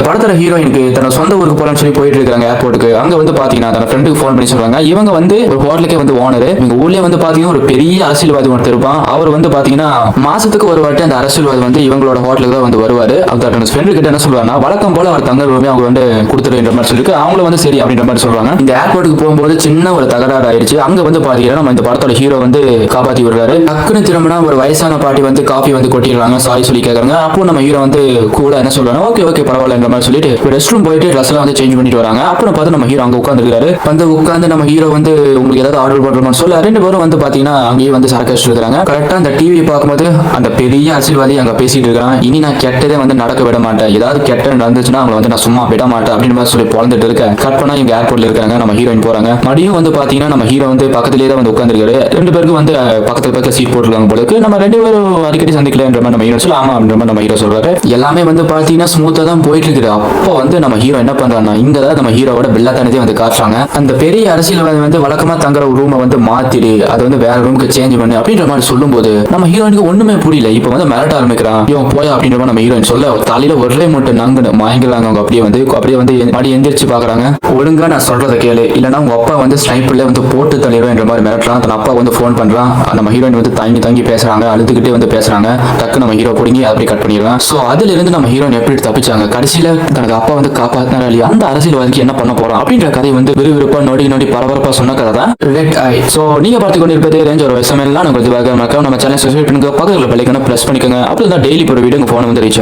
படத்துல ஹீரோயினுக்கு தன்னோட சொந்த ஊருக்கு போலான்னு சொல்லி போயிட்டு இருக்காங்க ஏர்போர்ட்டுக்கு. அங்க வந்து பாத்தீங்கன்னா தன் ஃப்ரெண்டுக்கு ஃபோன் பண்ணி சொல்றாங்க. இவங்க வந்து ஒரு ஹோட்டலுக்கே வந்து ஓனர். இவங்க ஊர்லயே வந்து பாத்தீங்கன்னா ஒரு பெரிய அரசியல்வாதி ஒருத்தர் இருப்பான். அவர் வந்து பாத்தீங்கன்னா மாசத்துக்கு ஒரு வாட்டி அந்த அரசியல்வாதி வந்து இவங்களோட ஹோட்டலுக்கு தான் வந்து வருவாரு. அவர் ஃப்ரெண்டு கிட்ட என்ன சொல்றாங்கன்னா, வழக்கம் போல அவர் தங்க ரூமே அவங்க வந்து கொடுத்துருன்ற மாதிரி சொல்லிருக்கு. அவங்களும் வந்து சரி அப்படின்ற மாதிரி சொல்றாங்க. இந்த ஏர்போர்ட்டுக்கு போகும்போது சின்ன ஒரு தகராறு ஆயிடுச்சு. அங்க வந்து பாத்தீங்கன்னா நம்ம இந்த படத்தோட ஹீரோ வந்து காப்பாத்தி விடுறாரு. டக்குனு திரும்பினா ஒரு வயசான பாட்டி வந்து காஃபி வந்து கொட்டிடுறாங்க. சாரி சொல்லி கேட்கறாங்க. அப்போ நம்ம ஹீரோ வந்து கூட என்ன சொல்றாங்க, ஓகே ஓகே பரவாயில்லன்ற மாதிரி சொல்லிட்டு ரெஸ்ட் ரூம் போயிட்டு ட்ரெஸ் எல்லாம் வந்து சேஞ்ச் பண்ணிட்டு வராங்க. அப்புறம் பார்த்து நம்ம ஹீரோ அங்க உட்காந்துருக்காரு. வந்து உட்காந்து நம்ம ஹீரோ வந்து உங்களுக்கு ஏதாவது ஆர்டர் பண்றோம்னு சொல்ல ரெண்டு பேரும் வந்து பாத்தீங்கன்னா அங்கேயே வந்து சரக்கு இருக்காங்க. கரெக்டா அந்த டிவி பார்க்கும்போது அந்த பெரிய அரசியல்வாதி அங்க பேசிட்டு இருக்கான். இனி நான் கெட்டதே வந்து நடக்க விட மாட்டேன், ஏதாவது கெட்ட நடந்துச்சுன்னா அவங்களை வந்து நான் சும்மா விட மாட்டேன் அப்படின்னு மாதிரி சொல்லி பொழந்துட்டு இருக்க. கட் பண்ணா இங்க ஏர்போர்ட்ல இருக்காங்க. நம்ம ஹீரோயின் போறாங்க. மறுபடியும் வந்து பாத்தீங்கன்னா நம்ம ஹீரோ வந்து பக்கத்திலேயே தான் வந்து உட்காந்துருக்காரு. ரெண்டு பேருக்கு வந்து பக்கத்துல சீட் போட்டுருக்காங்க போல இருக்கு. நம்ம ரெண்டு பேரும் அடிக்கடி சந்திக்கலன்ற மாதிரி நம்ம ஹீரோ சொல்ல ஆமா அப்படின்ற மாதிரி நம்ம ஹீரோ சொல்றாரு. எல்லாமே வந்து பாத்தீங்கன்னா ஸ்மூத்தா தான் போயிட்டு இருக்குது. அப்போ வந்து நம்ம ஹீரோ என்ன பண்றாங்கன்னா, இங்க தான் நம்ம ஹீரோவோட பில்லாத்தனத்தையும் வந்து காட்டுறாங்க. அந்த பெரிய அரசியல்வாதி வந்து வழக்கமா தங்குற ரூமை வந்து மாத்திடு, அது வந்து வேற ரூமுக்கு சேஞ்ச் பண்ணு அப்படின்ற மாதிரி சொல்லும்போது நம்ம ஹீரோயினுக்கு ஒண்ணுமே புரியல. இப்போ வந்து மிரட்ட ஆரம்பிக்கிறான். இவன் போய் அப்படின்ற மாதிரி நம்ம ஹீரோயின் சொல்ல தலையில ஒரே மட்டும் நங்குன்னு மயங்குறாங்க. அவங்க அப்படியே வந்து மடி எந்திரிச்சு பாக்குறாங்க. ஒழுங்கா நான் சொல்றதை கேளு, இல்லைன்னா உங்க அப்பா வந்து ஸ்னைப்பர்ல வந்து போட்டு தள்ளிடுவேன் என்ற மாதிரி மிரட்டுறான். தன் அப்பா வந்து போன் பண்றான். நம்ம ஹீரோயின் வந்து தாங்கி பேசுறாங்க, அழுதுகிட்டே வந்து பேசுறாங்க. டக்கு நம்ம ஹீரோ பிடிங்கி அப்படியே கட் பண்ணிடுறான். சோ அதுல இருந்து நம்ம ஹீரோயின் எப்படி தப்பிச்சாங்க, கடைசியில தனது அப்பா வந்து காப்பாத்தினாரா இல்லையா, அந்த அரசியல்வாதிக்கு என்ன பண்ண போறோம் அப்படின்ற கதை வந்து விறுவிறுப்பா நோடி பரபரப்பா சொன்ன கதை தான் ரெட் ஐ. சோ நீங்க பார்த்து கொண்டிருப்பது ரேஞ்ச் ஒரு எல்லாம் நம்ம சேனல் சப்ஸ்கிரைப் பண்ணுங்க, பக்கத்துல பெல் ஐகானை பிரஸ் பண்ணிக்கோங்க. அப்படி தான் டெய்லி ஒரு வீடியோ உங்க போன் வந்து ரீச்